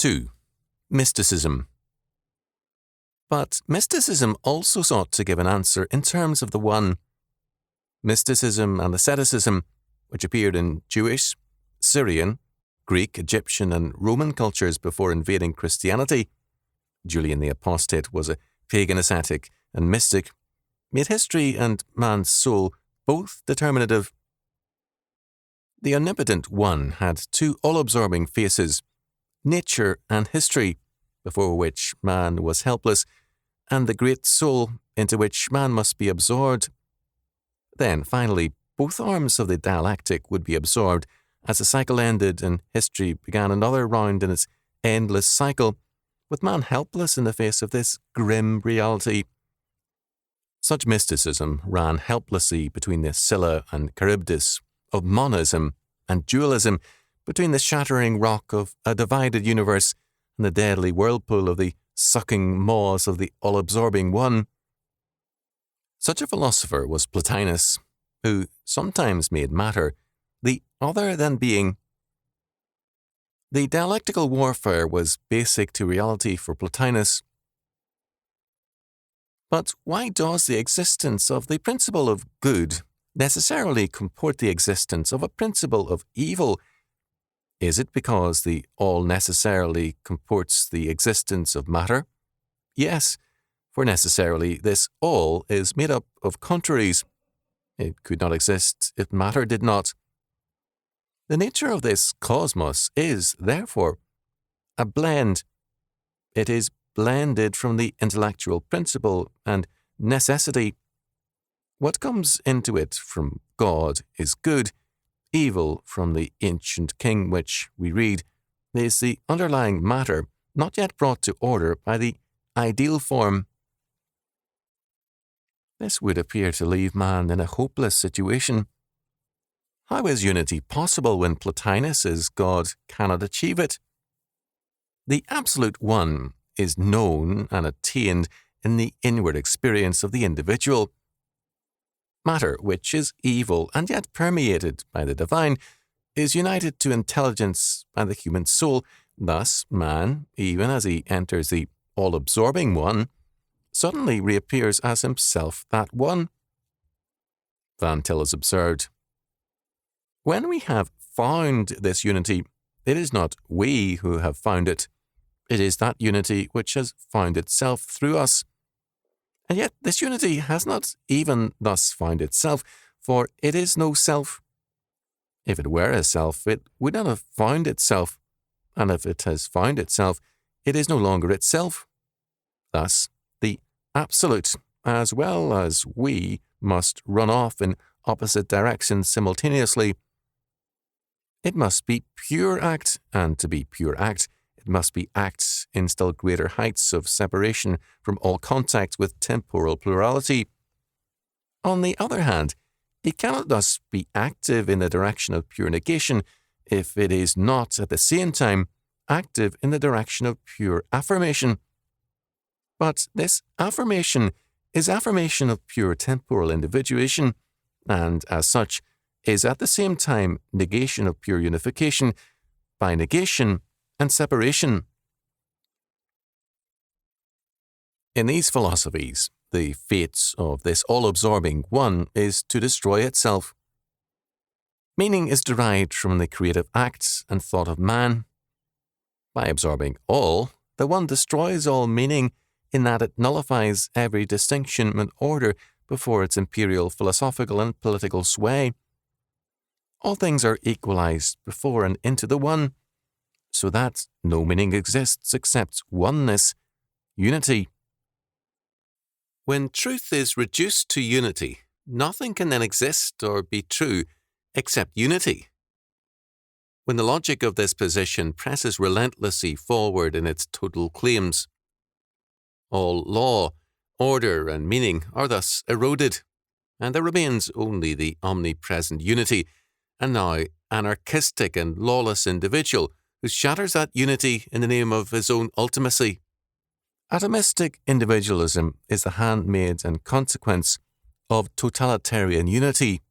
2. Mysticism. But mysticism also sought to give an answer in terms of the One. Mysticism and asceticism, which appeared in Jewish, Syrian, Greek, Egyptian, and Roman cultures before invading Christianity — Julian the Apostate was a pagan ascetic and mystic — made history and man's soul both determinative. The omnipotent One had two all-absorbing faces, nature and history, before which man was helpless, and the great soul into which man must be absorbed. Then, finally, both arms of the dialectic would be absorbed as the cycle ended and history began another round in its endless cycle, with man helpless in the face of this grim reality. Such mysticism ran helplessly between the Scylla and Charybdis of monism and dualism, between the shattering rock of a divided universe and the deadly whirlpool of the sucking maws of the all-absorbing One. Such a philosopher was Plotinus, who sometimes made matter the other than being. The dialectical warfare was basic to reality for Plotinus. But why does the existence of the principle of good necessarily comport the existence of a principle of evil? Is it because the all necessarily comports the existence of matter? Yes, for necessarily this all is made up of contraries. It could not exist if matter did not. The nature of this cosmos is, therefore, a blend. It is blended from the intellectual principle and necessity. What comes into it from God is good. Evil from the ancient king which we read is the underlying matter not yet brought to order by the ideal form. This would appear to leave man in a hopeless situation. How is unity possible when Plotinus's God cannot achieve it? The Absolute One is known and attained in the inward experience of the individual. Matter, which is evil and yet permeated by the divine, is united to intelligence by the human soul. Thus, man, even as he enters the all-absorbing One, suddenly reappears as himself that One. Van Til has observed, when we have found this unity, it is not we who have found it. It is that unity which has found itself through us. And yet this unity has not even thus found itself, for it is no self. If it were a self, it would not have found itself, and if it has found itself, it is no longer itself. Thus, the Absolute, as well as we, must run off in opposite directions simultaneously. It must be pure act, and to be pure act, it must be act in still greater heights of separation from all contact with temporal plurality. On the other hand, it cannot thus be active in the direction of pure negation if it is not at the same time active in the direction of pure affirmation. But this affirmation is affirmation of pure temporal individuation, and as such is at the same time negation of pure unification by negation and separation. In these philosophies, the fate of this all-absorbing One is to destroy itself. Meaning is derived from the creative acts and thought of man. By absorbing all, the One destroys all meaning in that it nullifies every distinction and order before its imperial philosophical and political sway. All things are equalized before and into the One, so that no meaning exists except oneness, unity. When truth is reduced to unity, nothing can then exist or be true except unity. When the logic of this position presses relentlessly forward in its total claims, all law, order, and meaning are thus eroded, and there remains only the omnipresent unity, and now anarchistic and lawless individual who shatters that unity in the name of his own ultimacy. Atomistic individualism is the handmaid and consequence of totalitarian unity.